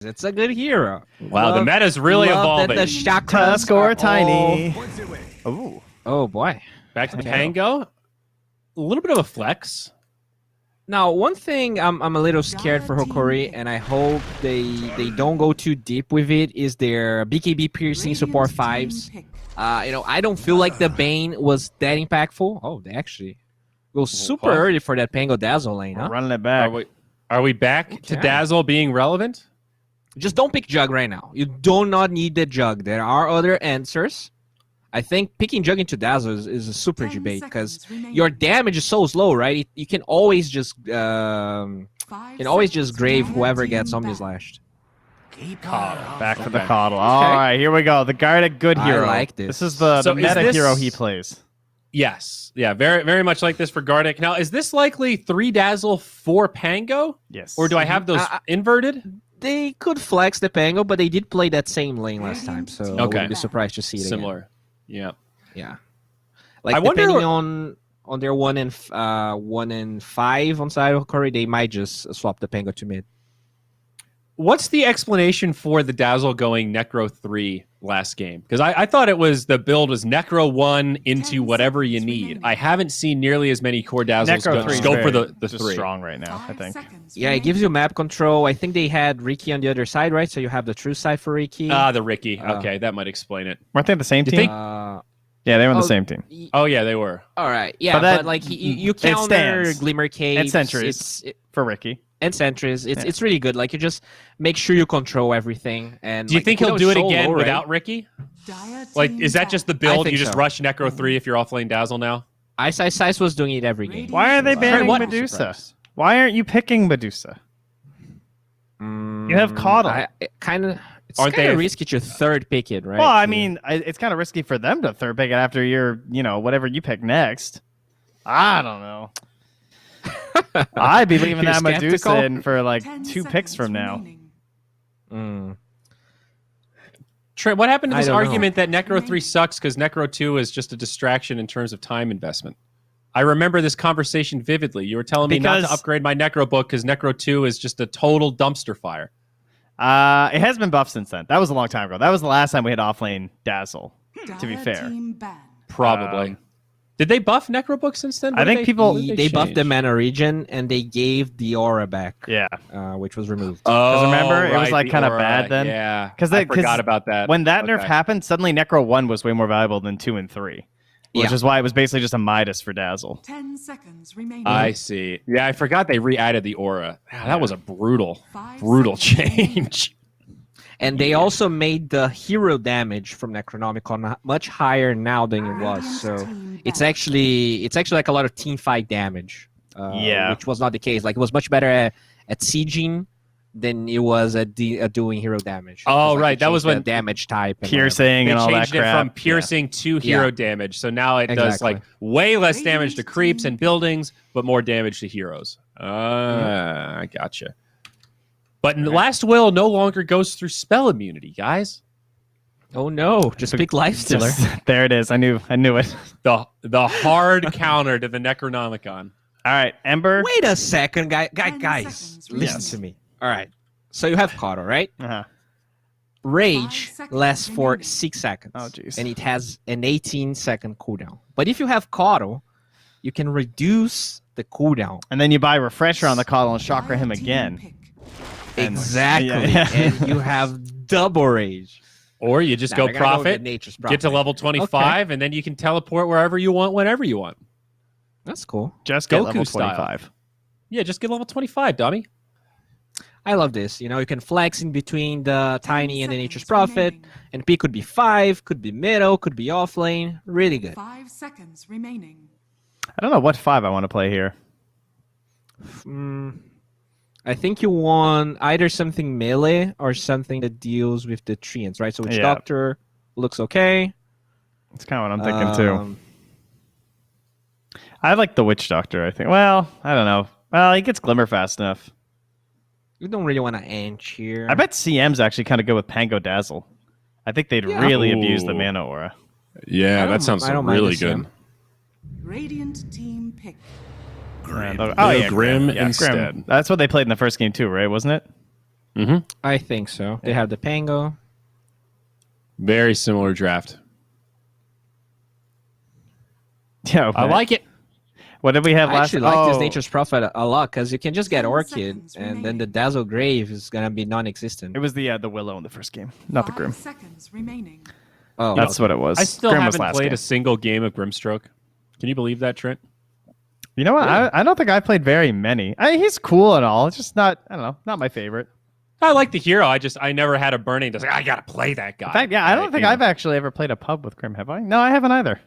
It's a good hero. Wow, the meta's really evolving. That the Tusk or Tiny. Oh. Oh, boy. Back to the Pango. A little bit of a flex. Now, one thing I'm a little scared for Hokori, and I hope they don't go too deep with it, is their BKB piercing support 5s. I don't feel like the Bane was that impactful. Oh, they actually go super early for that Pango Dazzle lane, huh? Running it back. Are we back to Dazzle being relevant? Just don't pick Jug right now. You do not need the Jug. There are other answers. I think picking Jug into Dazzle is a super debate because your damage is so slow, right? You can always just grave whoever gets Omni Slashed. Back to the Coddle. All right, here we go. The guarded good hero. I like this. This is the meta hero he plays. Yes. Yeah, very, very much like this for Gardic. Now, is this likely 3 Dazzle, 4 Pango? Yes. Or do I have those inverted? They could flex the Pango, but they did play that same lane last time, so I wouldn't be surprised to see it Similar. again. Yeah. Like, I depending wonder... on their 1 and 5 on side of Hokori, they might just swap the Pango to mid. What's the explanation for the Dazzle going Necro 3 last game? Because I thought it was the build was Necro 1 into whatever you need. I haven't seen nearly as many core Dazzles go for the 3. Strong right now, I think. Yeah, it gives you map control. I think they had Ricky on the other side, right? So you have the true side for Ricky. The Ricky. Okay, that might explain it. Weren't they the same team? Yeah, they were on the same team. Oh, yeah, they were. All right. Yeah, but like you counter Glimmer Caves. And Sentries for Ricky. And Sentries. It's really good. Like, you just make sure you control everything. And do you think he'll do it again without Ricky? Like, is that just the build? You just rush Necro 3 if you're offlane Dazzle now? Ice was doing it every game. Why are they banning Medusa? Why aren't you picking Medusa? You have Coddle. It's kind of risky to third pick it, right? Well, I mean, it's kind of risky for them to third pick it after your, whatever you pick next. I don't know. I'd be leaving that Medusa in for like 2 picks from now. Trent, what happened to this argument that Necro 3 sucks because Necro 2 is just a distraction in terms of time investment? I remember this conversation vividly. You were telling me not to upgrade my Necro book because Necro 2 is just a total dumpster fire. It has been buffed since then. That was a long time ago. That was the last time we had offlane Dazzle, to be fair. Probably. Did they buff Necrobook since then? I think they buffed the mana region and they gave the aura back. Yeah, which was removed. Because remember, it was like kind of bad then. Yeah, because I forgot about that. When that nerf happened, suddenly Necro 1 was way more valuable than 2 and 3, which is why it was basically just a Midas for Dazzle. 10 seconds remaining. I see. Yeah, I forgot they re-added the aura. That was a brutal change. And they also made the hero damage from Necronomicon much higher now than it was. So it's actually like a lot of team fight damage. Which was not the case. Like, it was much better at sieging than it was at doing hero damage. Oh, right. That was when damage type. Piercing and all that crap. They changed it from piercing to hero damage. So now it does like way less damage to creeps and buildings, but more damage to heroes. I gotcha. But Last Will no longer goes through spell immunity, guys. Oh no! Just pick Lifestealer. There it is. I knew it. The hard counter to the Necronomicon. All right, Ember. Wait a second, guys. Listen to me. All right. So you have Coddle, right? Rage lasts for 6 seconds. Oh jeez. And it has an 18-second cooldown. But if you have Coddle, you can reduce the cooldown. And then you buy Refresher on the Coddle and Chakra him again. Exactly. And you have double rage. Or you just go profit, get to level 25, and then you can teleport wherever you want, whenever you want. That's cool. Just go level 25. Yeah, just get level 25, dummy. I love this. You can flex in between the Tiny and the Nature's Prophet. And P could be 5, could be middle, could be offlane. Really good. 5 seconds remaining. I don't know what 5 I want to play here. I think you want either something melee or something that deals with the treants, right? So Witch Doctor looks okay. That's kind of what I'm thinking too. I like the Witch Doctor, I think. Well, I don't know. Well, he gets Glimmer fast enough. You don't really want to Anch here. I bet CM's actually kind of good with Pango Dazzle. I think they'd really abuse the mana aura. Yeah, that sounds really good. Radiant team pick. Grim instead. Grim. That's what they played in the first game too, right? Wasn't it? I think so. They have the Pango. Very similar draft. Yeah, I like it. What did we have I last? actually like this Nature's Prophet a lot because you can just get 10 Orchid, seconds and then remaining. the Dazzle Grave is gonna be non-existent. It was the Willow in the first game, not the 5 Grim. seconds remaining. Oh, That's what it was. I still Grim was haven't last played game. a single game of Grimstroke. Can you believe that, Trent? You know what? Really? I don't think I played very many. He's cool and all. It's just not. I don't know. Not my favorite. I like the hero. I never had a burning. That's like I gotta play that guy. In fact, yeah, I don't think I've actually ever played a pub with Grim. Have I? No, I haven't either.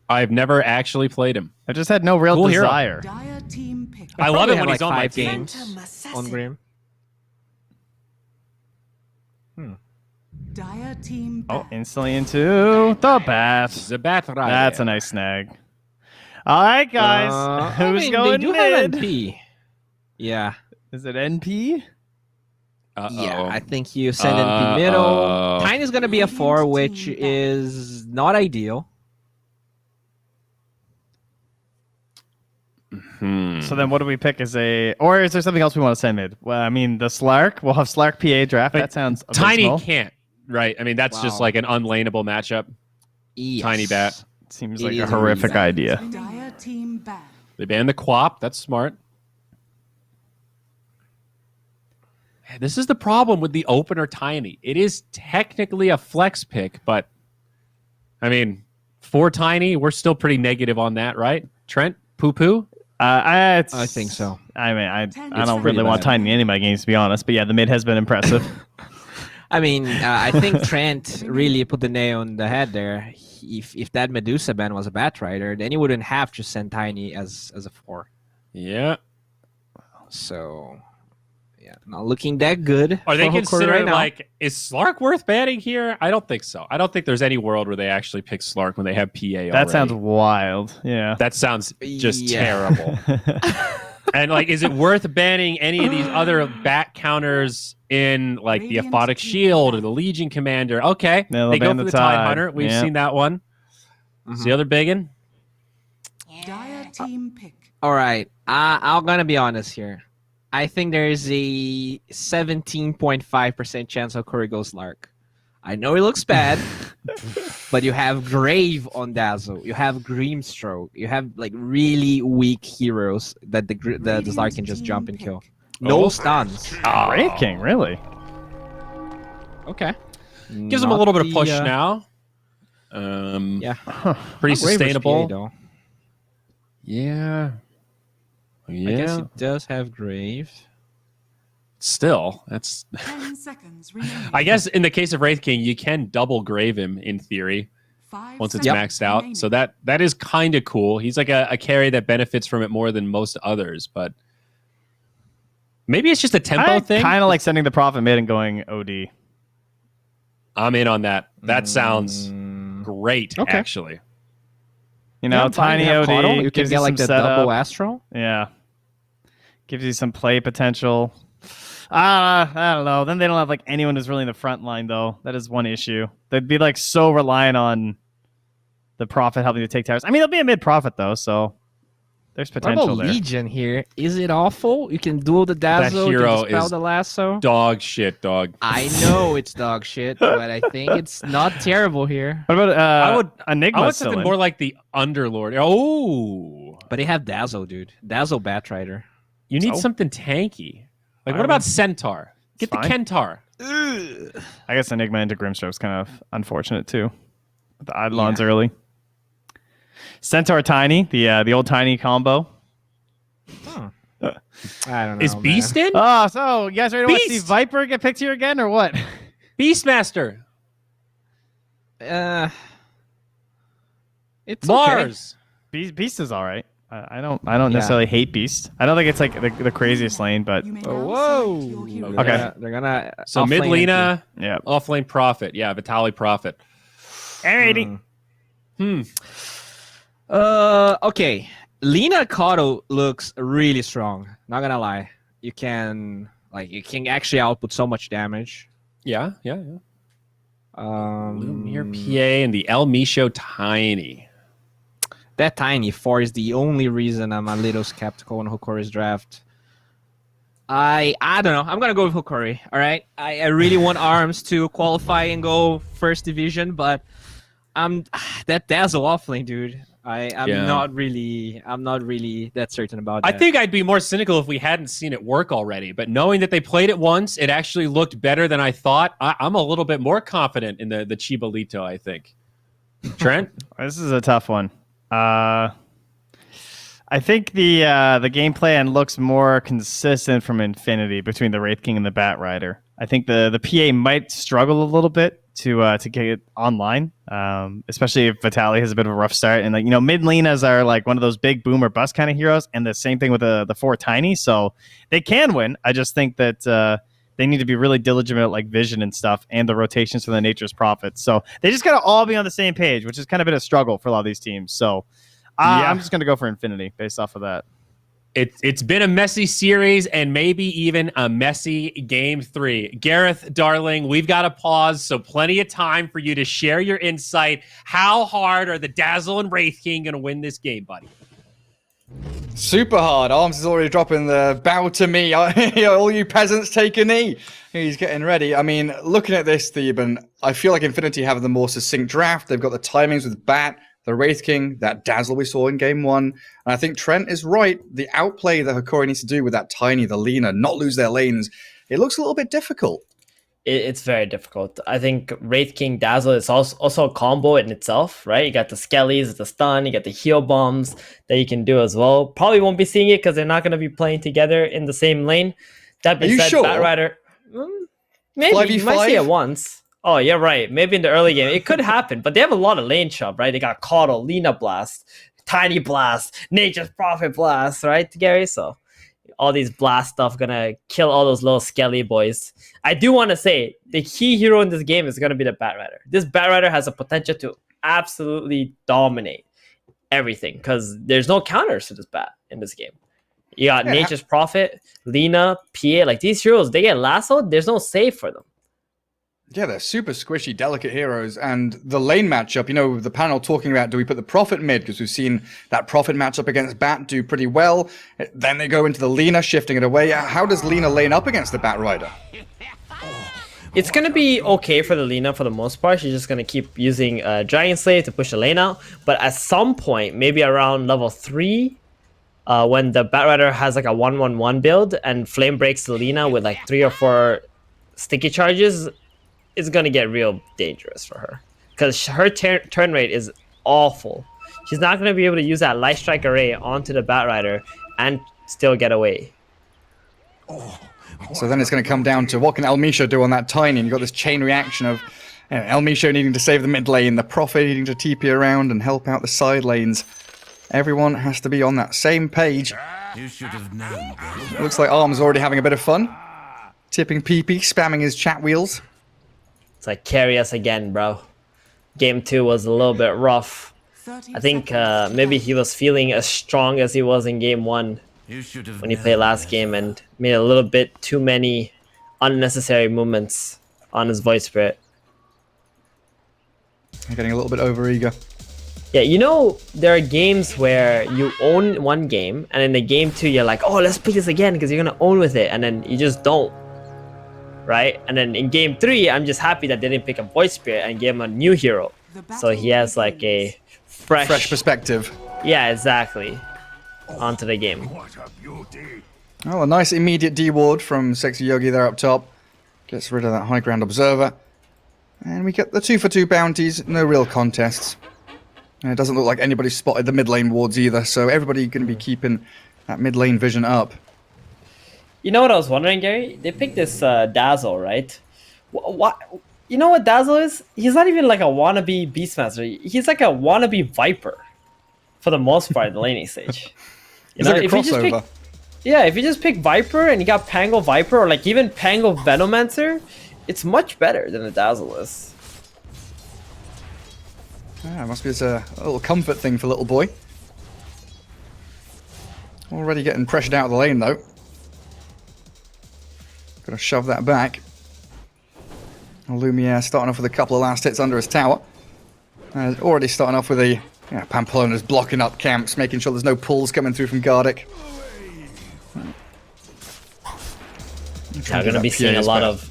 I've never actually played him. I just had no real Cool hero. desire. Dire team pick. I love it when like he's on my 5 team. games on Grim. Dire team Oh, back. instantly into the bath. Zabath That's a nice snag. All right, guys. I Who's mean, going they do mid? have NP. Yeah. Is it NP? Yeah, I think you send NP middle. Tiny's gonna be a 4, which is not ideal. So then what do we pick as or is there something else we want to send mid? Well, I mean, the Slark. We'll have Slark PA draft. That sounds Tiny abysmal. can't. Right. I mean, that's just Wow. like an unlaneable matchup. Yes. Tiny bat. Seems It like is a a horrific reason. idea. Dire team back. They banned the Quap. That's smart. This is the problem with the opener Tiny. It is technically a flex pick, but I mean, for Tiny, we're still pretty negative on that, right? Trent, poo-poo? I think so. I mean, I It's don't pretty really want bad. Tiny in any of my games, to be honest. But yeah, the mid has been impressive. I mean, I think Trent really put the nail on the head there. If that Medusa ban was a Bat Rider, then he wouldn't have to send Tiny as a 4. Yeah. So, yeah, not looking that good. Are they for Hokori considering, right now. like, is Slark worth banning here? I don't think so. I don't think there's any world where they actually pick Slark when they have PA already. That sounds wild. Yeah. That sounds just Yeah. terrible. And, like, is it worth banning any of these other bat counters in, like, the Radiant Aphotic team Shield or back. the Legion Commander? Okay. They'll They go ban for the the Tide Tide. Hunter. We've Yeah. seen that one. It's the other biggin. Dire team pick. All right, I'm gonna be honest here. I think there is a 17.5% chance Hokori goes Lark. I know it looks bad, but you have Grave on Dazzle. You have Grimstroke. You have like really weak heroes that the Lark can just jump and kill. No stuns. Brave King, really? Okay. Gives them a little bit of push now. Yeah. Pretty Not Grave versus sustainable. PA, though. Yeah. Yeah. I guess it does have Grave. Still, that's. 10 seconds remaining. I guess in the case of Wraith King, you can double grave him in theory 5 once it's seconds maxed out. remaining. So that is kind of cool. He's like a carry that benefits from it more than most others, but maybe it's just a tempo I thing. kind of like sending the Prophet mid and going OD. I'm in on that. That sounds great, Okay. actually. You know, Yeah, fine. Tiny You have OD. Coddle, you can gives get like some the double setup. Astral. Yeah. Gives you some play potential. I don't know. Then they don't have like anyone who's really in the front line, though. That is one issue. They'd be like so reliant on the Prophet helping to take towers. I mean, it'll be a mid Prophet, though, so there's What potential about there. Legion here? Is it awful? You can duel the Dazzle, you hero can dispel is- the Lasso. Dog shit, dog. I know it's dog shit, but I think it's not terrible here. What about I would Enigma? something more like the Underlord. Oh, But they have Dazzle, dude. Dazzle Batrider. you need So? something tanky. Like, I what about mean, Centaur? Get the fine. Kentaur. I guess Enigma into Grimstroke's kind of unfortunate too. With the Eidolons Yeah. early. Centaur Tiny, the old Tiny combo. I don't know. Is Beast in? Oh, so you guys ready to watch the Beast! Viper get picked here again, or what? Beastmaster. It's Mars. Beast is all right. I don't necessarily hate Beast. I don't think it's like the craziest lane, but You may Okay. now Whoa. select your hero. Okay. They're gonna So offlane mid into- Lena, yeah. offlane Prophet. Yeah, Vitali Prophet. Alrighty. Okay. Lena Cotto looks really strong. Not gonna lie. You can actually output so much damage. Yeah. Lumir Um, PA and the El Misho Tiny. that Tiny 4 is the only reason I'm a little skeptical on Hokori's draft. I don't know. I'm gonna go with Hokori. All right. I really want Arms to qualify and go first division, but I'm that Dazzle offlane, dude. I'm not really that certain about that. I think I'd be more cynical if we hadn't seen it work already. But knowing that they played it once, it actually looked better than I thought. I'm a little bit more confident in the Chibolito, I think. Trent? This is a tough one. I think the game plan looks more consistent from Infinity between the Wraith King and the Bat Rider. I think the PA might struggle a little bit to get it online, especially if Vitaly has a bit of a rough start. And mid laners are like one of those big boom or bust kind of heroes, and the same thing with the 4 tiny. So they can win. I just think that they need to be really diligent at like vision and stuff, and the rotations for the Nature's Prophets. So they just gotta all be on the same page, which has kind of been a struggle for a lot of these teams. So I'm just gonna go for Infinity based off of that. It's been a messy series and maybe even a messy game 3. Gareth, darling, we've got to pause, so plenty of time for you to share your insight. How hard are the Dazzle and Wraith King going to win this game, buddy? Super hard. Arms is already dropping the bow to me. All you peasants take a knee. He's getting ready. I mean, looking at this, Theban, I feel like Infinity have the more succinct draft. They've got the timings with Bat, the Wraith King, that Dazzle we saw in game 1. And I think Trent is right. The outplay that Hokori needs to do with that Tiny, the Lina, not lose their lanes, it looks a little bit difficult. It's very difficult. I think Wraith King Dazzle is also a combo in itself, right? You got the Skellies, the stun, you got the heal bombs that you can do as well. Probably won't be seeing it because they're not going to be playing together in the same lane. That being said, sure? Bat Rider, maybe 5v5? you might see it once. Oh, you're right. Maybe in the early game. It could happen, but they have a lot of lane shove, right? They got Coddle, Lina Blast, Tiny Blast, Nature's Prophet Blast, right, Gary? So all these blast stuff gonna kill all those little skelly boys. I do want to say the key hero in this game is gonna be the Bat Rider. This Bat Rider has a potential to absolutely dominate everything because there's no counters to this Bat in this game. You got Nature's Prophet, Lina, PA, like these heroes, they get lassoed, there's no save for them. Yeah, they're super squishy, delicate heroes. And the lane matchup, the panel talking about, do we put the Prophet mid? Because we've seen that Prophet matchup against Bat do pretty well. Then they go into the Lina, shifting it away. How does Lina lane up against the Bat Rider? It's going to be okay for the Lina for the most part. She's just going to keep using Dragon Slave to push the lane out. But at some point, maybe around level 3, when the Bat Rider has like a 1-1-1 build and Flame breaks the Lina with like 3 or 4 sticky charges, it's going to get real dangerous for her. Because her turn rate is awful. She's not going to be able to use that Light Strike Array onto the Bat Rider and still get away. So then it's going to come down to what can El Misho do on that Tiny, and you've got this chain reaction of El Misho needing to save the mid lane, the Prophet needing to TP around and help out the side lanes. Everyone has to be on that same page. You should have known. Looks like Arm's already having a bit of fun. Tipping PP, spamming his chat wheels. It's like, carry us again, bro. Game 2 was a little bit rough. I think maybe he was feeling as strong as he was in game 1 when he played last game and made a little bit too many unnecessary movements on his voice spirit. I'm getting a little bit overeager. Yeah, there are games where you own one game and in the game 2 you're like, oh, let's play this again because you're going to own with it, and then you just don't. Right? And then in game 3, I'm just happy that they didn't pick a voice spirit and gave him a new hero. So he has like a fresh perspective. Yeah, exactly. Onto the game. Oh, a nice immediate D-ward from Sexy Yogi there up top. Gets rid of that high ground observer. And we get the 2-for-2 bounties. No real contests. And it doesn't look like anybody spotted the mid lane wards either. So everybody going to be keeping that mid lane vision up. You know what I was wondering, Gary? They picked this Dazzle, right? What? You know what Dazzle is? He's not even like a wannabe Beastmaster. He's like a wannabe Viper, for the most part, in the laning stage. It's like a crossover. If you just pick Viper and you got Pango Viper or like even Pango Venomancer, it's much better than the Dazzle is. Yeah, must be a little comfort thing for little boy. Already getting pressured out of the lane though. Gotta shove that back. Lumiere starting off with a couple of last hits under his tower. Already starting off with a Pamplona's blocking up camps, making sure there's no pulls coming through from Gardic. Yeah, we're gonna be seeing a lot of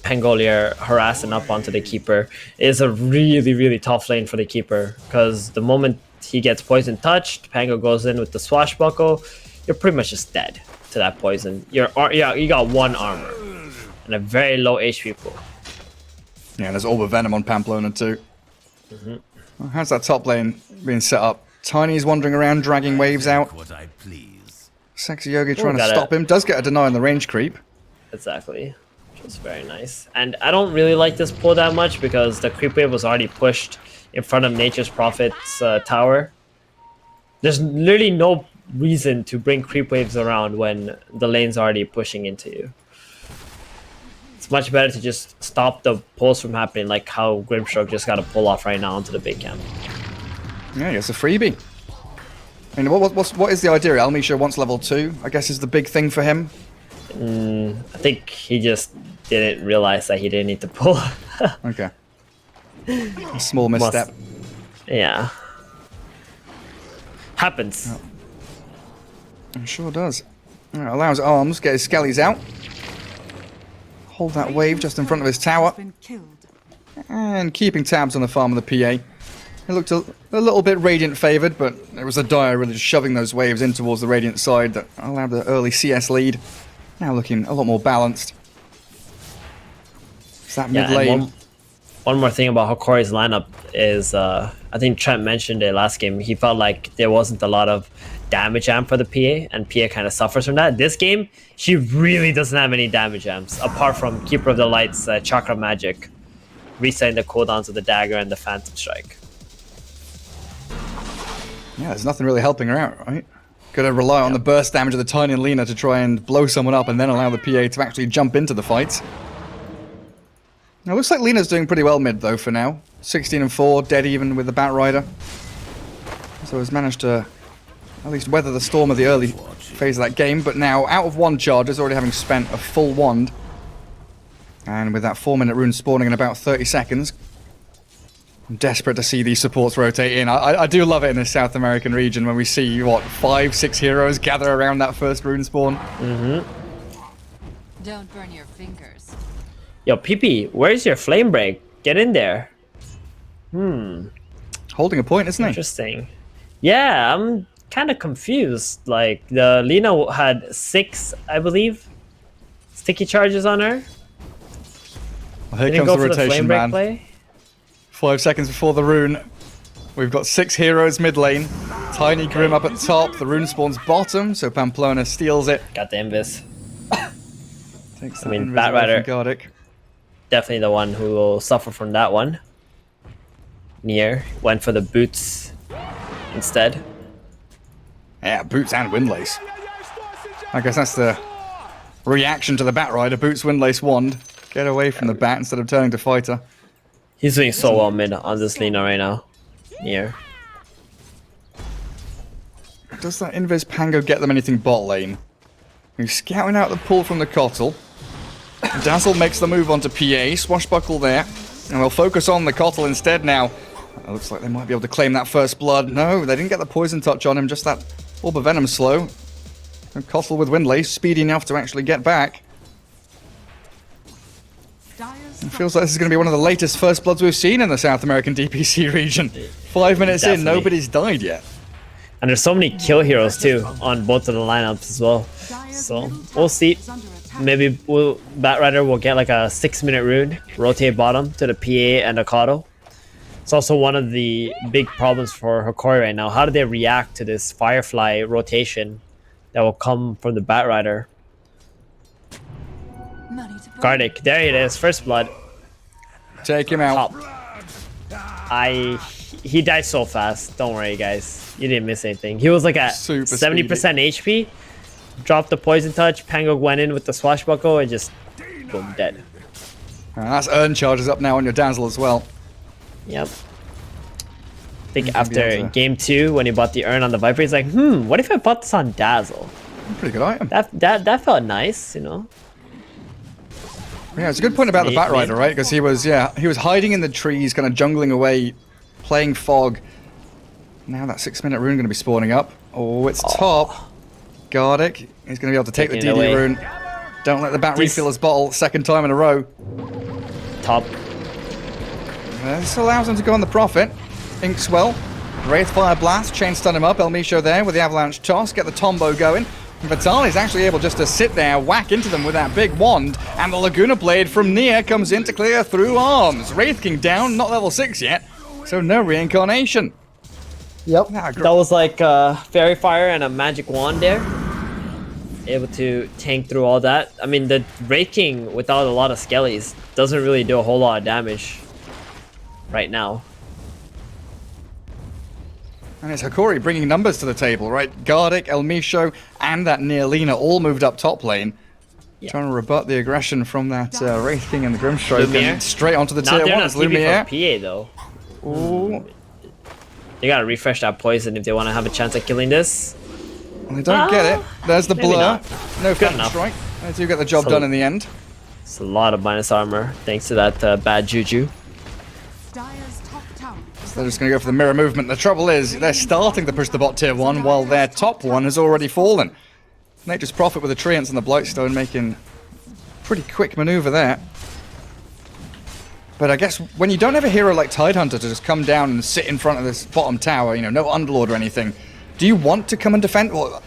Pangolier harassing up onto the keeper. It is a really, really tough lane for the keeper because the moment he gets poison touched, Pango goes in with the swashbuckle, you're pretty much just dead to that poison. You got 1 armor and a very low HP pool. Yeah, there's Orb of Venom on Pamplona too. Well, how's that top lane being set up? Tiny's wandering around, dragging waves out. What I please. Sexy Yogi trying to stop him. Does get a deny on the range creep. Exactly. Which was very nice. And I don't really like this pull that much because the creep wave was already pushed in front of Nature's Prophet's tower. There's literally no reason to bring creep waves around when the lane's already pushing into you. It's much better to just stop the pulls from happening, like how Grimstroke just got a pull off right now into the big camp. Yeah, it's a freebie. I mean, what is the idea? Almisha wants level 2, I guess is the big thing for him. I think he just didn't realize that he didn't need to pull. Okay. A small misstep. Yeah. Happens. Oh. It sure does. Allows Arms get his skellies out. Hold that wave just in front of his tower. Been killed. And keeping tabs on the farm of the PA. It looked a little bit Radiant favoured, but it was the Dire really just shoving those waves in towards the Radiant side that allowed the early CS lead. Now looking a lot more balanced. It's that mid lane. One more thing about Hokori's lineup is, I think Trent mentioned it last game, he felt like there wasn't a lot of damage amp for the PA, and PA kind of suffers from that. This game, she really doesn't have any damage amps, apart from Keeper of the Light's Chakra Magic, resetting the cooldowns of the Dagger and the Phantom Strike. Yeah, there's nothing really helping her out, right? Gotta rely on the burst damage of the Tiny and Lina to try and blow someone up and then allow the PA to actually jump into the fight. Now, it looks like Lina's doing pretty well mid, though, for now. 16 and 4, dead even with the Batrider. So has managed to at least weather the storm of the early phase of that game, but now out of 1 charges, already having spent a full wand. And with that 4-minute rune spawning in about 30 seconds, I'm desperate to see these supports rotate in. I do love it in this South American region when we see, what, 5, 6 heroes gather around that first rune spawn. Don't burn your fingers. Yo, PP, where's your flame break? Get in there. Holding a point, isn't he? Interesting. Yeah, I'm kind of confused. Like, the Lina had 6, I believe, sticky charges on her. Well, here Didn't comes go the for the rotation, flame break man. play. 5 seconds before the rune. We've got 6 heroes mid lane. Tiny Grim up at top. The rune spawns bottom, so Pamplona steals it. Got the Invis. Takes I mean, that Batrider. from Gardic. Definitely the one who will suffer from that one. Nier went for the boots instead. Yeah, boots and windlace. I guess that's the reaction to the Batrider. Boots, windlace, wand. Get away from the bat instead of turning to fighter. He's doing so well mid on this Lina right now. Nier. Does that Invis Pango get them anything bot lane? He's scouting out the pull from the Kotl. Dazzle makes the move onto PA. Swashbuckle there. And we'll focus on the Kotl instead now. It looks like they might be able to claim that first blood. No, they didn't get the poison touch on him. Just that Orb of Venom slow. And Kotl with Windlace, speedy enough to actually get back. It feels like this is going to be one of the latest first bloods we've seen in the South American DPC region. 5 minutes in, Definitely. nobody's died yet. And there's so many kill heroes too on both of the lineups as well. So we'll see. Maybe Batrider will get like a 6-minute rune, rotate bottom to the PA and the Kato. It's also one of the big problems for Hokori right now. How do they react to this Firefly rotation that will come from the Batrider? Gardic, there it is, first blood. Take him out. He died so fast. Don't worry, guys. You didn't miss anything. He was like at Super 70% HP. Dropped the poison touch. Pango went in with the swashbuckle and just boom, dead. And that's Urn charges up now on your Dazzle as well. Yep. I think after game 2, when he bought the Urn on the Viper, he's like, what if I bought this on Dazzle? Pretty good item. That felt nice, you know. Yeah, it's a good point about the Batrider, right? Because he was hiding in the trees, kind of jungling away, playing fog. Now that 6-minute rune going to be spawning up. Oh, it's top. Gardic. He's going to be able to take the Taking it DD away. rune. Don't let the bat This- refill his bottle second time in a row. Top. This allows him to go on the profit. Inkswell, Wraithfire Blast, chain stun him up. El Micho there with the Avalanche Toss, get the Tombo going. And Vitali's actually able just to sit there, whack into them with that big wand. And the Laguna Blade from Nia comes in to clear through arms. Wraith King down, not level 6 yet, so no reincarnation. Yep. That was like Fairy Fire and a Magic Wand there. Able to tank through all that. I mean, the Wraith King without a lot of skellies doesn't really do a whole lot of damage right now. And it's Hokori bringing numbers to the table, right? Gardic, El Micho, and that Neolina all moved up top lane. Yeah. Trying to rebut the aggression from that Wraith King and the Grimstroke. Lumiere. And straight onto the Now tier they're 1 not is TP Lumiere. for PA though. Ooh. They gotta refresh that poison if they want to have a chance at killing this. Well, they don't get it. There's the maybe blur. not. No Phantom enough. Strike. They do get the job So- done in the end. It's a lot of minus armor thanks to that bad juju. Dire's top tower. They're just going to go for the mirror movement. The trouble is, they're starting to push the bot tier 1 while their top one has already fallen. Nature's Prophet with the Treants and the Blightstone making pretty quick maneuver there. But I guess when you don't have a hero like Tidehunter to just come down and sit in front of this bottom tower, you know, no Underlord or anything, do you want to come and defend? Well,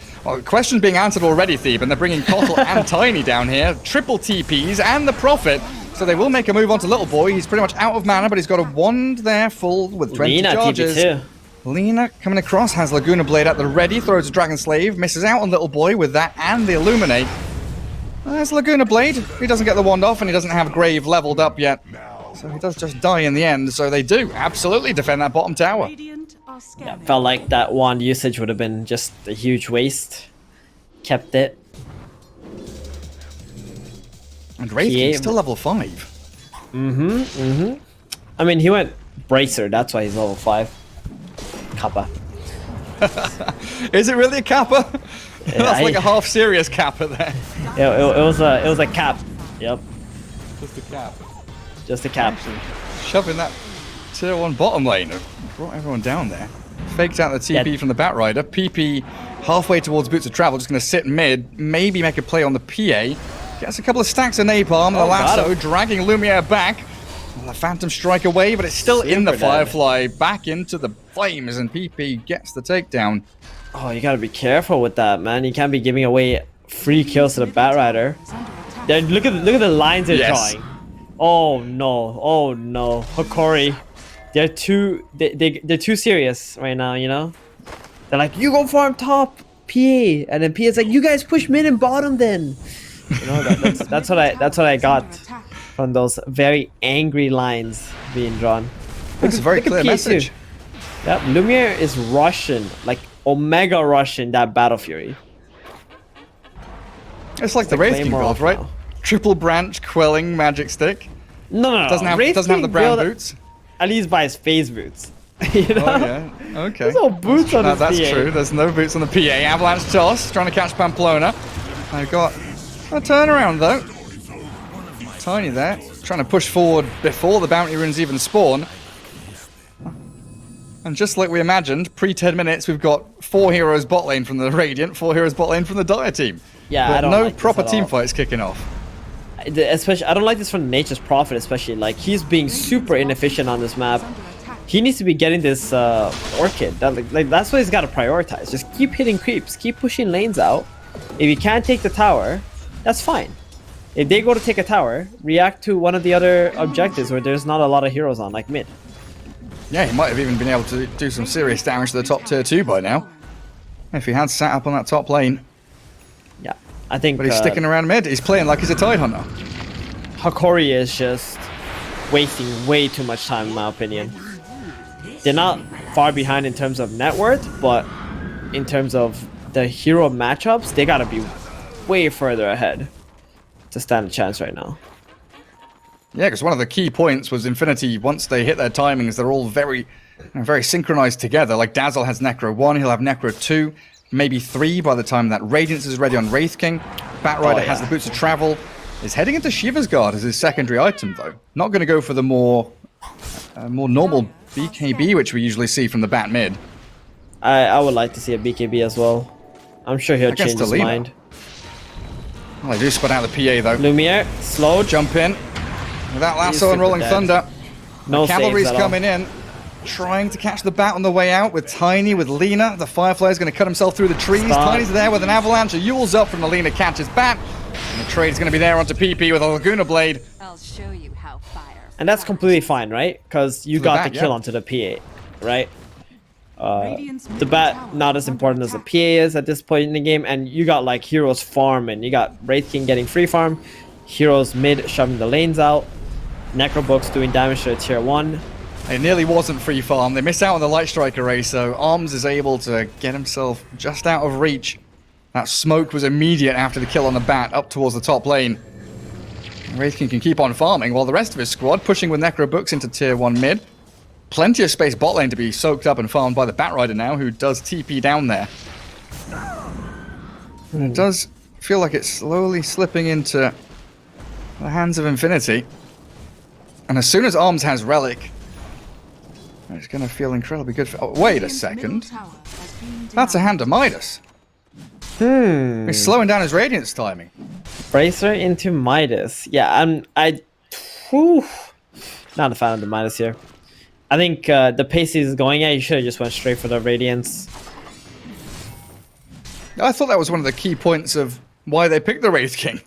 question's being answered already, Thebe, and they're bringing Kotl and Tiny down here. Triple TPs and the Prophet. So they will make a move onto Little Boy. He's pretty much out of mana, but he's got a wand there full with 20 Lina charges. TP2. Lina coming across, has Laguna Blade at the ready, throws a Dragon Slave, misses out on Little Boy with that and the Illuminate. There's Laguna Blade. He doesn't get the wand off and he doesn't have Grave leveled up yet. So he does just die in the end, so they do absolutely defend that bottom tower. Radiant are scanning. Felt like that wand usage would have been just a huge waste. Kept it. And Wraith Yeah. King's still level 5. I mean, he went Bracer, that's why he's level 5. Kappa. Is it really a Kappa? That's I- like a half-serious Kappa there. It was a cap. Yep, Just a cap. just a cap. Shoving that tier 1 bottom lane. Brought everyone down there. Faked out the TP Yeah. from the Batrider. PP halfway towards Boots of Travel, just going to sit mid, maybe make a play on the PA. Gets a couple of stacks of napalm, the Oh, got lasso, him. dragging Lumiere back. Well, the Phantom Strike away, but it's still in the Super dead. Firefly, back into the flames, and PP gets the takedown. Oh, you gotta be careful with that, man. You can't be giving away free kills to the Batrider. Is under attack. They're, look at the lines they're Yes. drawing. Oh no, Hokori. They're too serious right now, you know? They're like, you go farm top, PA, and then PA's like, you guys push mid and bottom then. You know, that's what I got Under attack. from those very angry lines being drawn. That's a very look at clear PA message. too. Yep, Lumiere is Russian, like Omega Russian, that Battle Fury. It's like the like Wraith King Claymore build, off right? now. Triple branch, quelling, magic stick. No. Doesn't have Wraith the King brown build boots. At least by his phase boots. You know? Oh yeah, okay. There's no boots on his That's PA. true. There's no boots on the PA. Avalanche toss, trying to catch Pamplona. They've got a turnaround though. Tiny there, trying to push forward before the bounty runes even spawn. And just like we imagined, pre-10 minutes, we've got 4 heroes bot lane from the Radiant, 4 heroes bot lane from the Dire team. Yeah, But I don't no like this proper at team all. fights kicking off. Especially, I don't like this from Nature's Prophet, especially. Like, he's being super inefficient on this map. Under attack. He needs to be getting this Orchid. That's what he's got to prioritize. Just keep hitting creeps. Keep pushing lanes out. If you can't take the tower, that's fine. If they go to take a tower, react to one of the other objectives where there's not a lot of heroes on, like mid. Yeah, he might have even been able to do some serious damage to the top tier 2 by now. If he had sat up on that top lane. Yeah, I think But he's sticking around mid. He's playing like he's a Tidehunter. Hokori is just wasting way too much time, in my opinion. They're not far behind in terms of net worth, but in terms of the hero matchups, they gotta be way further ahead to stand a chance right now. Yeah, because one of the key points was Infinity, once they hit their timings, they're all very synchronized together. Like Dazzle has Necro 1, he'll have Necro 2, maybe 3 by the time that Radiance is ready on Wraith King. Batrider has the Boots of Travel. Is heading into Shiva's Guard as his secondary item, though. Not going to go for the more normal BKB, which we usually see from the Bat mid. I would like to see a BKB as well. I'm sure he'll Against change his Alina. mind. Well, they do spot out the PA though. Lumiere, slow. Jump in. With that lasso He's and Rolling super dead. Thunder. No Cavalry's saves at all. coming in. Trying to catch the bat on the way out with Tiny, with Lena. The Firefly's going to cut himself through the trees. Stop. Tiny's there with an avalanche. A Yule's up from the Lena catches bat. And the trade's going to be there onto PP with a Laguna Blade. I'll show you how fire. And that's completely fine, right? Because you To the got back, the kill yeah. onto the PA, right? The bat not as important as the PA is at this point in the game, and you got like heroes farm, and you got Wraith King getting free farm, heroes mid shoving the lanes out, Necrobooks doing damage to a tier 1. It nearly wasn't free farm. They missed out on the Light Striker race, so Arms is able to get himself just out of reach. That smoke was immediate after the kill on the bat up towards the top lane. Wraith King can keep on farming while the rest of his squad pushing with Necrobooks into tier 1 mid. Plenty of space bot lane to be soaked up and farmed by the Bat Rider now, who does TP down there. And it does feel like it's slowly slipping into the hands of Infinity. And as soon as Arms has Relic, it's going to feel incredibly good. Oh, wait a second. That's a hand of Midas. He's slowing down his Radiance timing. Bracer into Midas. Yeah, whew, not a fan of the Midas here. I think the pace he's going at, you should have just went straight for the Radiance. I thought that was one of the key points of why they picked the Wraith King.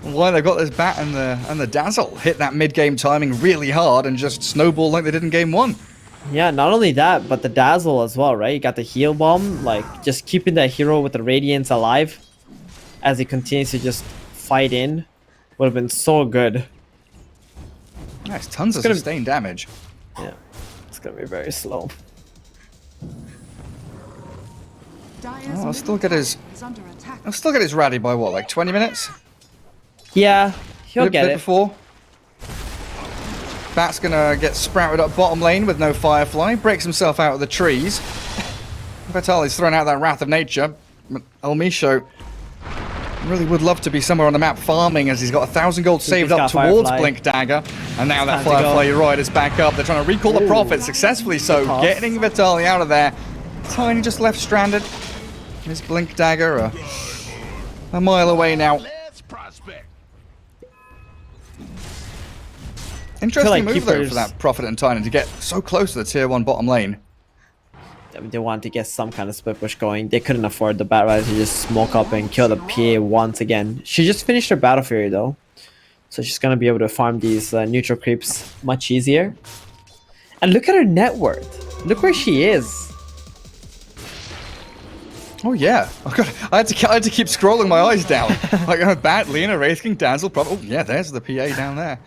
Why they got this bat and the Dazzle. Hit that mid-game timing really hard and just snowball like they did in game 1. Yeah, not only that, but the Dazzle as well, right? You got the heal bomb, like just keeping that hero with the Radiance alive as he continues to just fight in would have been so good. Nice, tons of gonna- sustained damage. Yeah, it's gonna be very slow. I'll still get his Ratty by what, like 20 minutes? Yeah, he'll get Bit it. before. Bat's gonna get sprouted up bottom lane with no Firefly. Breaks himself out of the trees. Vitali's thrown out that Wrath of Nature. El Misho really would love to be somewhere on the map farming, as he's got 1,000 gold saved up got towards Firefly. Blink Dagger. And now that time to go. Firefly, you're right, is back up. They're trying to recall the Ooh. Prophet successfully, so toss. getting Vitali out of there. Tiny just left stranded. His Blink Dagger a mile away now. Interesting like move though keepers- for that Prophet and Tiny to get so close to the tier 1 bottom lane. I mean, they wanted to get some kind of split push going. They couldn't afford the Bat Rider to just smoke up and kill the PA once again. She just finished her Battle Fury though, so she's gonna be able to farm these neutral creeps much easier. And look at her net worth. Look where she is. Oh yeah, oh, God. I had to keep scrolling my eyes down. Like Bat, Lena, Wraith King, Dazzle, Prophet. Oh yeah, there's the PA down there.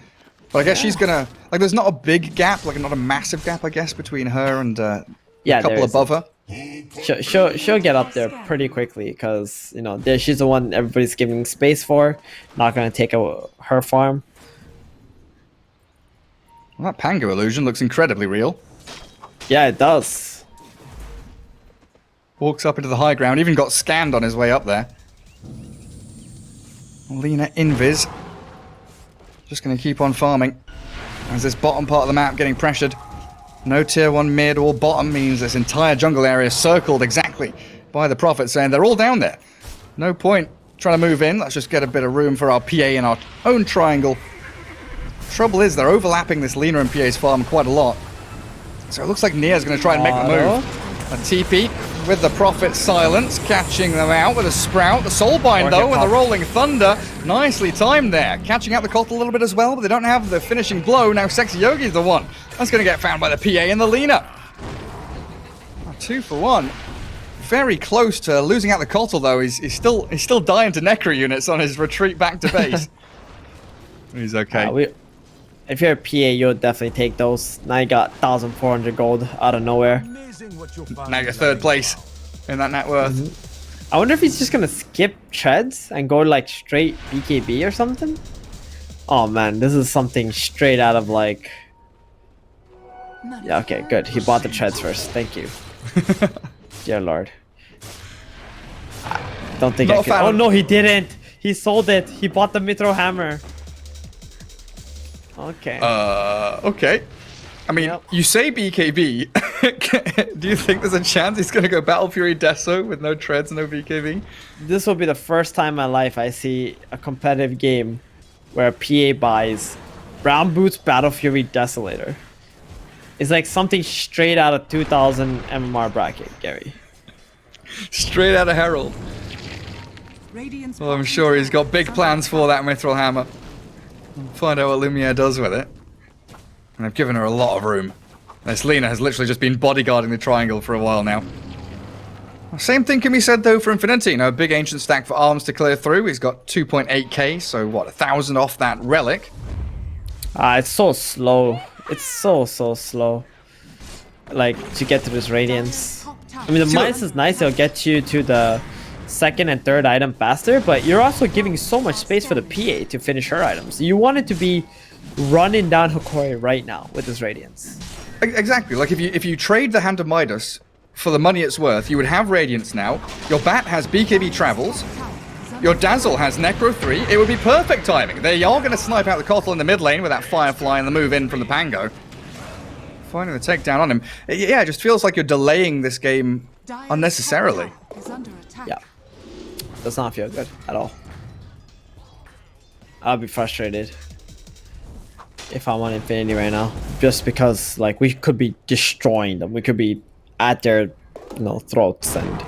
But I guess she's gonna, like, there's not a big gap, like not a massive gap, I guess, between her and Yeah, a couple there is. above her. She'll get up there pretty quickly because you know she's the one everybody's giving space for. Not gonna take her farm. Well, that Pango illusion looks incredibly real. Yeah, it does. Walks up into the high ground, even got scanned on his way up there. Lena Invis. Just going to keep on farming. As this bottom part of the map getting pressured. No tier 1 mid or bottom means this entire jungle area circled exactly by the Prophet, saying they're all down there. No point trying to move in. Let's just get a bit of room for our PA in our own triangle. Trouble is, they're overlapping this Lena and PA's farm quite a lot. So it looks like Nia's going to try and make the move. A TP with the Prophet silence, catching them out with a Sprout. The Soulbind, though, with the Rolling Thunder. Nicely timed there. Catching out the Cult a little bit as well, but they don't have the finishing blow. Now Sexy Yogi's the one. That's going to get found by the PA and the Lena. 2 for 1. Very close to losing out the Cottle, though. He's still dying to Necro units on his retreat back to base. He's okay. If you're a PA, you'll definitely take those. Now you got 1,400 gold out of nowhere. Now you're 3rd place in that net worth. I wonder if he's just gonna skip treads and go like straight BKB or something. Oh man, this is something straight out of like. Yeah, okay, good. He bought the treads first. Thank you. Dear Lord. Don't think I can. Oh no, he didn't. He sold it. He bought the Mithril Hammer. Okay. Okay. I mean, Yep. you say BKB, Do you think there's a chance he's going to go Battle Fury Deso with no treads, no BKB? This will be the first time in my life I see a competitive game where a PA buys Brown Boots Battle Fury Desolator. It's like something straight out of 2000 MMR bracket, Gary. Straight out of Herald. Radiant's Well, I'm sure he's got big plans for that Mithril Hammer. Find out what Lumiere does with it. And I've given her a lot of room. This Lina has literally just been bodyguarding the triangle for a while now. Same thing can be said though for Infinity. You know, a big ancient stack for arms to clear through. He's got 2.8k, so what, 1,000 off that relic. It's so slow. It's so slow. Like, to get to this Radiance. I mean, the Midas is nice. It'll get you to the second and third item faster, but you're also giving so much space for the PA to finish her items. You want it to be running down Hokori right now with this Radiance. Exactly. Like if you trade the Hand of Midas for the money it's worth, you would have Radiance now. Your Bat has BKB Travels. Your Dazzle has Necro 3. It would be perfect timing. They are going to snipe out the Kotal in the mid lane with that Firefly and the move in from the Pango. Finding the takedown on him. Yeah, it just feels like you're delaying this game unnecessarily. Yeah. Does not feel good at all. I'll be frustrated if I'm on Infinity right now, just because like we could be destroying them. We could be at their throats and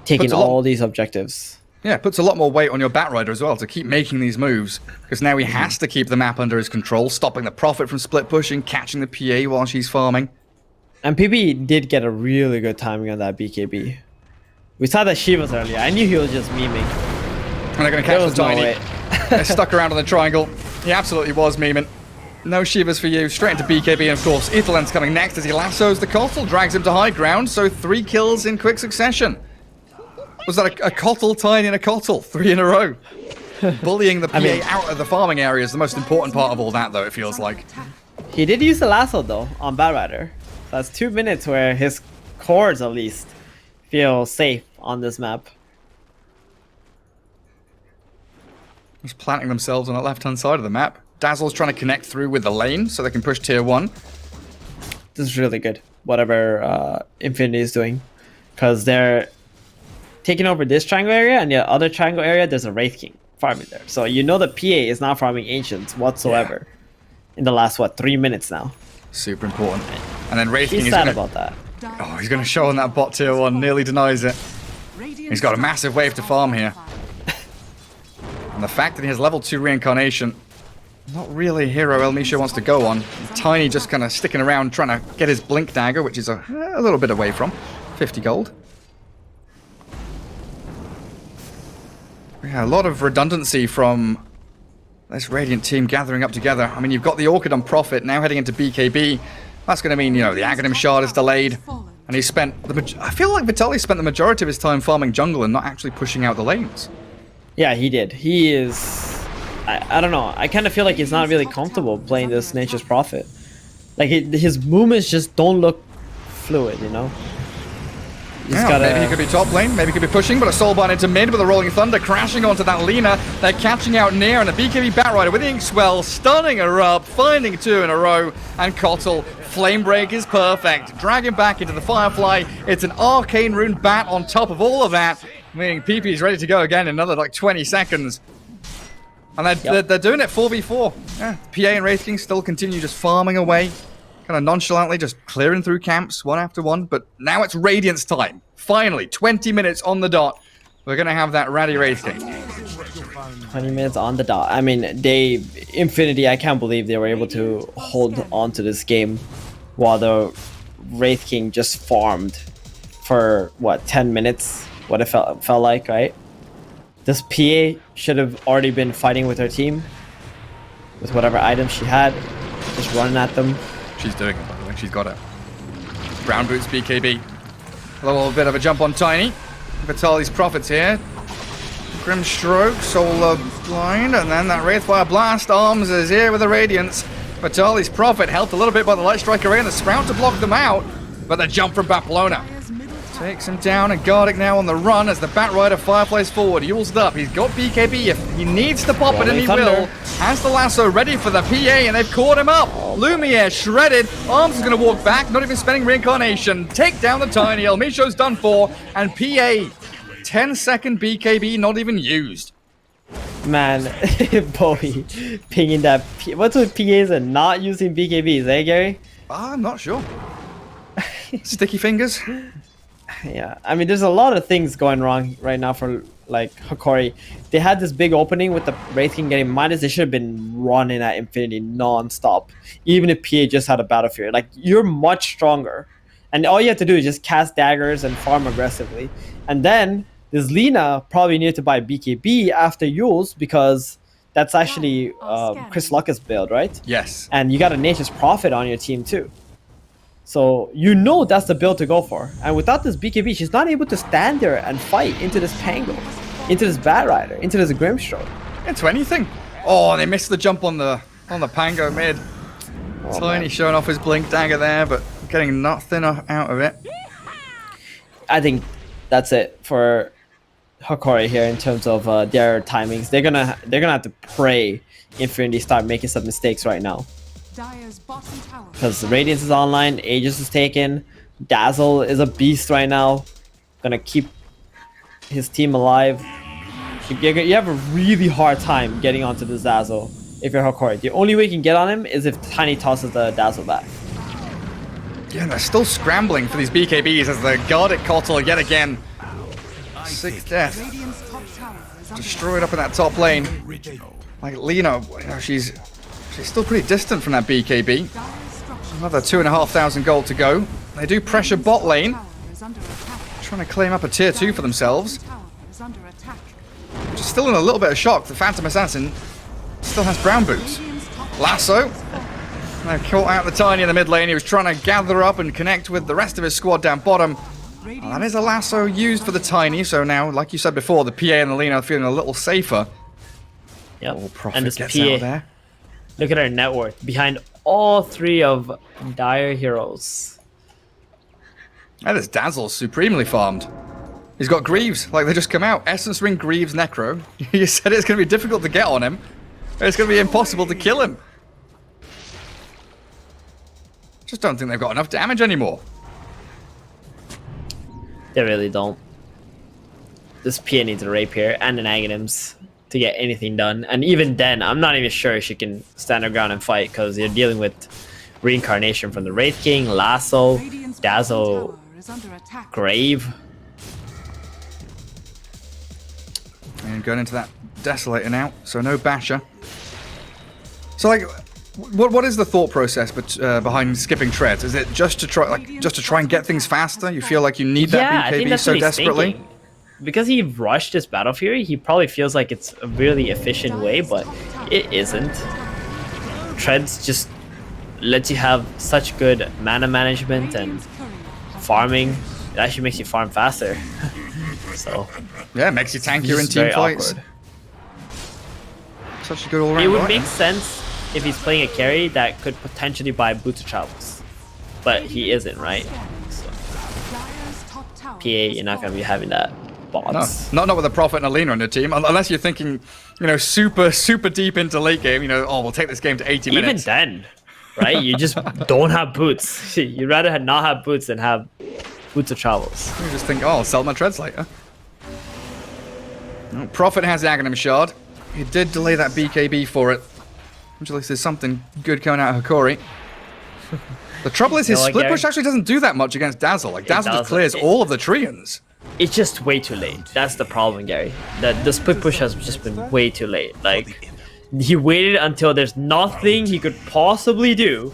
taking all these objectives. Yeah, it puts a lot more weight on your Batrider as well to keep making these moves, because now he has to keep the map under his control, stopping the Prophet from split pushing, catching the PA while she's farming. And PB did get a really good timing on that BKB. We saw that Shivas earlier. I knew he was just memeing. And they're going to catch the Tiny. They're stuck around on the triangle. He absolutely was memeing. No Shivas for you. Straight into BKB, and of course, Ethelend's coming next as he lassos the Kotal, drags him to high ground, so 3 kills in quick succession. Was that a Kotal, Tiny, and a Kotal? 3 in a row. Bullying the PA out of the farming area is the most important part of all that, though, it feels like. He did use the lasso, though, on Batrider. That's 2 minutes where his cores, at least, feel safe on this map. Just planting themselves on the left-hand side of the map. Dazzle's trying to connect through with the lane so they can push tier 1. This is really good, whatever Infinity is doing. Because they're taking over this triangle area, and the other triangle area, there's a Wraith King farming there. So you know the PA is not farming Ancients whatsoever in the last, 3 minutes now. Super important. And then Wraith King He's is sad gonna... about that. Oh, he's going to show on that bot tier 1, nearly denies it. He's got a massive wave to farm here. And the fact that he has level 2 reincarnation, not really a hero El Misha wants to go on. Tiny just kind of sticking around trying to get his Blink Dagger, which is a little bit away from 50 gold. Yeah, a lot of redundancy from this Radiant team gathering up together. I mean, you've got the Orchid on Prophet, now heading into BKB. That's going to mean, the Aghanim Shard is delayed. And he spent, I feel like Vitaly spent the majority of his time farming jungle and not actually pushing out the lanes. Yeah, he did. He is... I don't know. I kind of feel like he's not really comfortable playing this Nature's Prophet. Like, his movements just don't look fluid, you know? Maybe he could be top lane, maybe he could be pushing, but a Soulbind into mid with a Rolling Thunder crashing onto that Lina. They're catching out near, and a BKB Batrider with the Inkswell, stunning her up, finding 2 in a row, and Kotal, Flame Break is perfect. Dragging back into the Firefly, it's an Arcane Rune Bat on top of all of that, meaning PP is ready to go again in another 20 seconds. And they're doing it 4v4. Yeah, PA and Wraith King still continue just farming away, kind of nonchalantly just clearing through camps one after one. But now it's Radiance time. Finally, 20 minutes on the dot. We're going to have that Ratty Wraith King. 20 minutes on the dot. I mean, Infinity, I can't believe they were able to hold on to this game while the Wraith King just farmed for, 10 minutes? What it felt like, right? This PA should have already been fighting with her team with whatever items she had, just running at them. She's doing it, by the way. She's got it. Brown Boots BKB. A little bit of a jump on Tiny. Vitaly's Prophets here. Grim Stroke, Solar Blind, and then that Wraithfire Blast. Arms is here with the Radiance. Vitaly's Prophet helped a little bit by the Light Strike Array and the Sprout to block them out. But the jump from Bapalona. Takes him down, and Gardic now on the run as the Batrider fireflies forward. Yule's up. He's got BKB. If he needs to pop it, and he will. Has the lasso ready for the PA, and they've caught him up. Lumiere shredded. Arms is going to walk back, not even spending reincarnation. Take down the Tiny. El Micho's done for, and PA 10-second BKB not even used. Man, Bowie pinging that. What's with PAs and not using BKBs, eh, Gary? I'm not sure. Sticky fingers. Yeah, I mean, there's a lot of things going wrong right now for like Hokori. They had this big opening with the Wraith King getting minus. They should have been running at Infinity non-stop, even if PA just had a Battle Fury. Like, you're much stronger, and all you have to do is just cast daggers and farm aggressively. And then this Lina probably needed to buy BKB after Yule's because that's actually Chris Lucas build, right? Yes. And you got a Nature's Prophet on your team too. So you know that's the build to go for. And without this BKB, she's not able to stand there and fight into this Pango, into this Batrider, into this Grimstroke. Into anything. Oh, they missed the jump on the Pango mid. Tiny showing off his blink dagger there, but getting nothing out of it. I think that's it for Hokori here in terms of their timings. They're gonna have to pray Infinity start making some mistakes right now. Because Radiance is online, Aegis is taken, Dazzle is a beast right now, gonna keep his team alive. You have a really hard time getting onto the Dazzle if you're Hokori. The only way you can get on him is if Tiny tosses the Dazzle back. Yeah, they're still scrambling for these BKBs as the Gardic Kotl yet again. 6th death. Destroyed up in that top lane. Like Lina, you know, she's still pretty distant from that BKB. Another 2,500 gold to go. They do pressure bot lane. Trying to claim up a tier 2 for themselves. Just still in a little bit of shock. The Phantom Assassin still has brown boots. Lasso. They've caught out the Tiny in the mid lane. He was trying to gather up and connect with the rest of his squad down bottom. Well, that is a lasso used for the Tiny. So now, like you said before, the PA and the Lina are feeling a little safer. Yep. Oh, Prophet and this gets PA, out there. look at her net worth behind all 3 of Dire heroes. And this Dazzle's supremely farmed. He's got Greaves, like they just come out. Essence Ring, Greaves, Necro. You said it's going to be difficult to get on him. It's going to be impossible to kill him. Just don't think they've got enough damage anymore. They really don't. This PA needs a Rapier and an Aghanims to get anything done. And even then, I'm not even sure she can stand her ground and fight because you're dealing with Reincarnation from the Wraith King, Lasso, Dazzle, Grave. And going into that Desolator now, so no Basher. So like, what is the thought process behind skipping treads? Is it just to try and get things faster? You feel like you need that BKB so desperately? Thinking. Because he rushed his Battle Fury, he probably feels like it's a really efficient way, but it isn't. Treads just lets you have such good mana management and farming. It actually makes you farm faster. So yeah, it makes you tankier in team fights. Awkward. Such a good all-round. It would make sense if he's playing a carry that could potentially buy Boots of Travels, but he isn't, right? So, PA, you're not gonna be having that. Bots. No, not with a Prophet and a Lina on your team, unless you're thinking, you know, super deep into late game. You know, oh, we'll take this game to 80 minutes. Even then, right? You just don't have boots. You'd rather not have boots than have Boots of Travels. You just think, oh, I'll sell my treads later. Oh, Prophet has the Aghanim Shard. He did delay that BKB for it. Which at least there's something good coming out of Hokori. The trouble is his split push actually doesn't do that much against Dazzle. Like, Dazzle just clears all of the Treants. It's just way too late. That's the problem, Gary. The split push has just been way too late. Like, he waited until there's nothing he could possibly do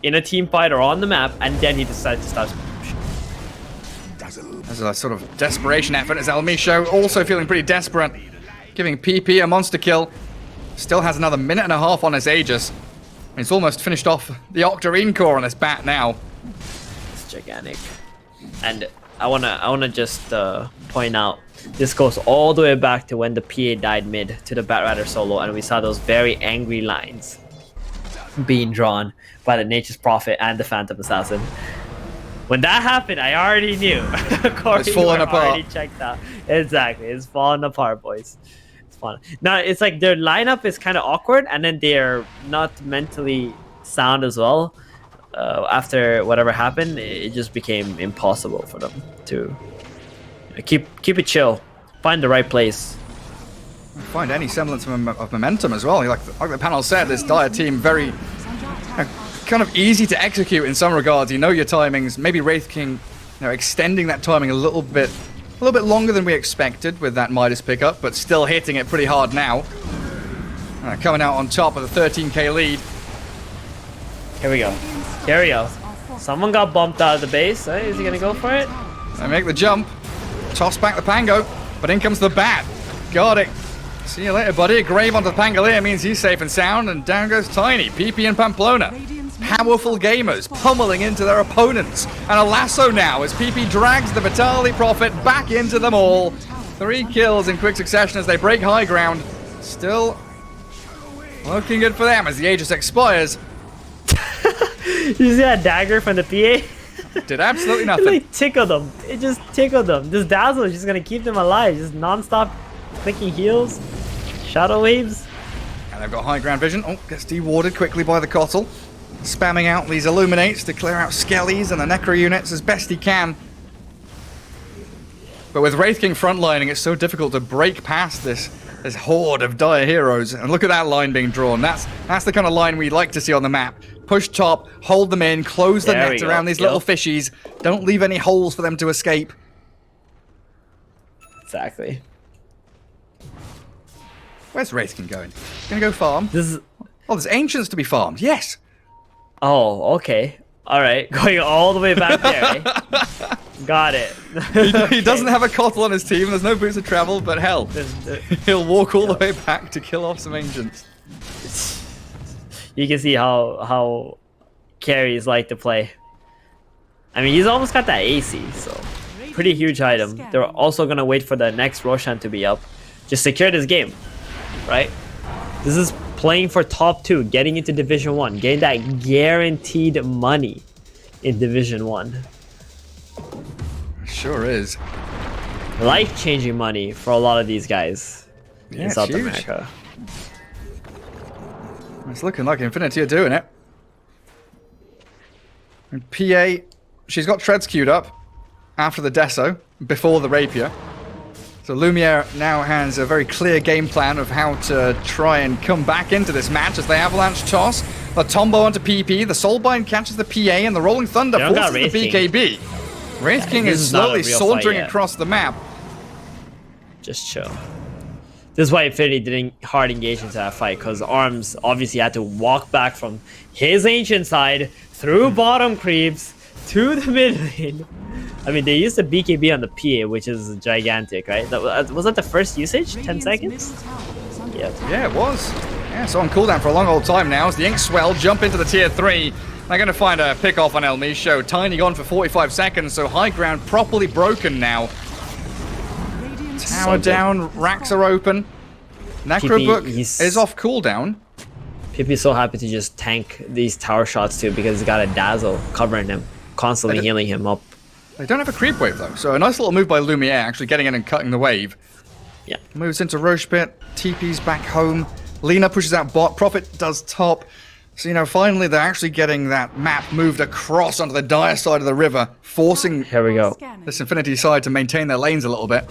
in a team fight or on the map, and then he decided to start split pushing. As a sort of desperation effort, as El Micho also feeling pretty desperate, giving PP a monster kill. Still has another minute and a half on his Aegis. And he's almost finished off the Octarine core on his bat now. It's gigantic. And I wanna just point out, this goes all the way back to when the PA died mid to the Batrider solo, and we saw those very angry lines being drawn by the Nature's Prophet and the Phantom Assassin. When that happened, I already knew. Corey, It's falling apart. Already checked out. Exactly, it's falling apart, boys. It's fun. Now it's like their lineup is kind of awkward, and then they're not mentally sound as well. After whatever happened, it just became impossible for them to keep it chill, find the right place. Find any semblance of momentum as well. Like the panel said, this Dire team very kind of easy to execute in some regards. You know your timings. Maybe Wraith King, extending that timing a little bit longer than we expected with that Midas pickup, but still hitting it pretty hard now. Coming out on top of the 13k lead. Here we go. Here we go. Someone got bumped out of the base. Is he gonna go for it? They make the jump. Toss back the Pango, but in comes the bat. Got it. See you later, buddy. A grave onto the Pangolier means he's safe and sound, and down goes Tiny. PP and Pamplona. Powerful gamers pummeling into their opponents. And a lasso now as PP drags the Vitali Prophet back into them all. 3 kills in quick succession as they break high ground. Still looking good for them as the Aegis expires. You see that dagger from the PA? Did absolutely It nothing. like tickled them. It just tickled them. This dazzle is just gonna keep them alive. Just non-stop clicking heals, shadow waves. And they've got high ground vision. Oh, gets dewarded quickly by the Cottle. Spamming out these Illuminates to clear out Skellies and the Necro units as best he can. But with Wraith King frontlining, it's so difficult to break past this horde of Dire heroes. And look at that line being drawn. That's the kind of line we'd like to see on the map. Push top, hold them in, close the net around these little fishies. Don't leave any holes for them to escape. Exactly. Where's Wraith King going? Gonna go farm? This is... Oh, there's Ancients to be farmed. Yes. Oh, okay. All right. Going all the way back there, eh? Got it. He doesn't have a Cottle on his team. There's no boots of travel, but hell, he'll walk all the way back to kill off some Ancients. You can see how carries like to play. I mean, he's almost got that AC, so pretty huge item. They're also gonna wait for the next Roshan to be up. Just secure this game, right? This is playing for top 2, getting into Division 1, getting that guaranteed money in Division 1. Sure is. Life-changing money for a lot of these guys in South huge. America. It's looking like Infinity are doing it. And PA, she's got treads queued up after the Deso, before the Rapier. So Lumiere now has a very clear game plan of how to try and come back into this match as they avalanche toss. The Tombo onto PP, the Soulbind catches the PA, and the Rolling Thunder forces the BKB. Wraith King is slowly sauntering across the map. Just chill. This is why Infinity didn't hard engage into that fight, because Arms obviously had to walk back from his ancient side, through bottom creeps, to the mid lane. I mean, they used the BKB on the PA, which is gigantic, right? Was that the first usage? 10 seconds? Yep. Yeah, it was. Yeah, it's on cooldown for a long old time now as the Ink Swell jump into the tier 3. They're going to find a pick off on El Misho. Tiny gone for 45 seconds, so high ground properly broken now. Tower down, racks are open. Necrobook is off cooldown. Pippy's so happy to just tank these tower shots too because he's got a dazzle covering him, constantly healing him up. They don't have a creep wave though, so a nice little move by Lumiere actually getting in and cutting the wave. Yeah. Moves into Roche Pit, TP's back home. Lena pushes out bot, Prophet does top. So, finally they're actually getting that map moved across onto the Dire side of the river, forcing Here we go. this Infinity side to maintain their lanes a little bit.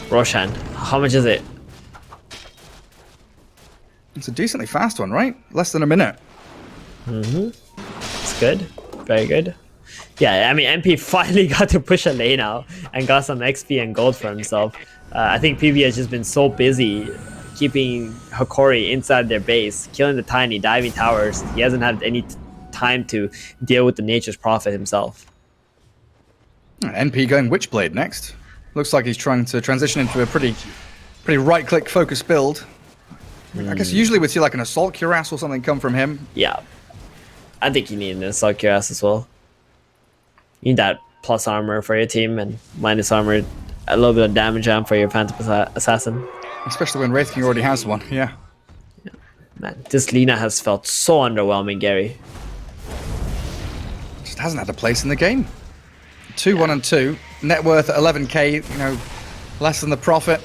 Roshan, how much is it? It's a decently fast one, right? Less than a minute. It's good. Very good. Yeah, I mean, MP finally got to push a lane out and got some XP and gold for himself. I think PB has just been so busy keeping Hokori inside their base, killing the Tiny, diving towers. He hasn't had any time to deal with the Nature's Prophet himself. NP going Witchblade next. Looks like he's trying to transition into a pretty right-click focus build. I guess usually we'd see like an Assault Cuirass or something come from him. Yeah. I think you need an Assault Cuirass as well. You need that plus armor for your team and minus armor, a little bit of damage arm for your Phantom Assassin. Especially when Wraith King already has one, yeah. Man, this Lina has felt so underwhelming, Gary. Just hasn't had a place in the game. 2, 1, and 2. Net worth at 11k, you know, less than the profit.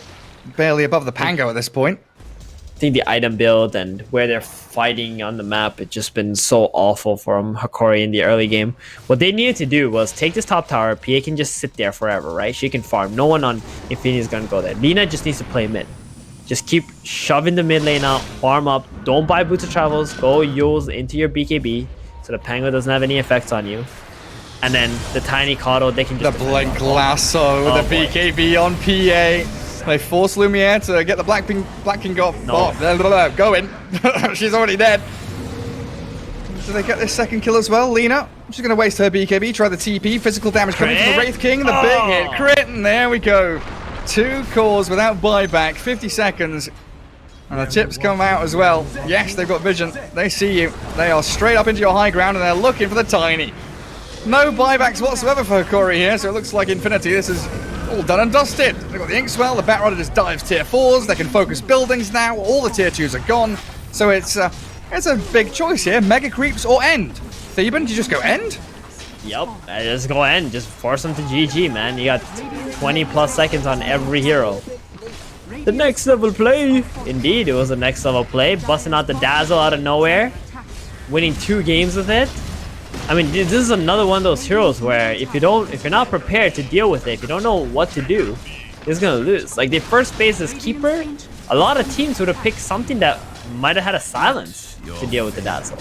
Barely above the Pango at this point. I think the item build and where they're fighting on the map, it's just been so awful from Hokori in the early game. What they needed to do was take this top tower. PA can just sit there forever, right? She can farm. No one on Infinity is going to go there. Lina just needs to play mid. Just keep shoving the mid lane out, farm up. Don't buy Boots of Travels. Go use into your BKB so the Pango doesn't have any effects on you. And then the tiny Kato, they can just... The Blink Lasso, the BKB on PA. They force Lumiere to get the Black King off. No. Oh, go in. She's already dead. Do they get this second kill as well? Lina, she's going to waste her BKB, try the TP. Physical damage coming from the Wraith King. The big hit. Crit, and there we go. 2 cores without buyback. 50 seconds. And the chips come out as well. Yes, they've got vision. They see you. They are straight up into your high ground, and they're looking for the tiny. No buybacks whatsoever for Hokori here, so it looks like Infinity. This is all done and dusted. They've got the Inkswell, the Batrotter just dives tier 4s. They can focus buildings now. All the tier 2s are gone. So it's a big choice here. Mega creeps or end. Theban, do you just go end? Yep, just go end. Just force them to GG, man. You got 20 plus seconds on every hero. The next level play. Indeed, it was the next level play. Busting out the Dazzle out of nowhere. Winning 2 games with it. I mean, this is another one of those heroes where if you're not prepared to deal with it, if you don't know what to do, you're just gonna lose. Like the first base is Keeper, a lot of teams would have picked something that might have had a silence to deal with the Dazzle.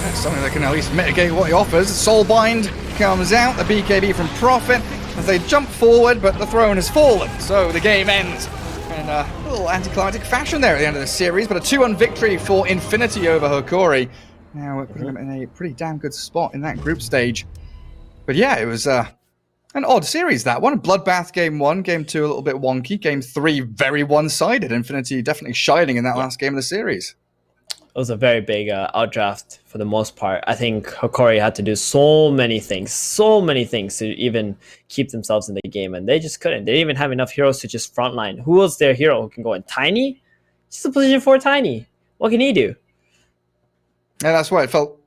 That's something that can at least mitigate what he offers. Soulbind comes out, the BKB from Prophet as they jump forward, but the throne has fallen, so the game ends in a little anticlimactic fashion there at the end of the series. But a 2-1 victory for Infinity over Hokori. Now we're putting them in a pretty damn good spot in that group stage. But yeah, it was an odd series, that one. Bloodbath game 1, game 2 a little bit wonky, game 3 very one-sided. Infinity definitely shining in that last game of the series. It was a very big outdraft for the most part. I think Hokori had to do so many things to even keep themselves in the game, and they just couldn't. They didn't even have enough heroes to just frontline. Who was their hero who can go in? Tiny? Just a position 4 Tiny. What can he do? Yeah, that's why it felt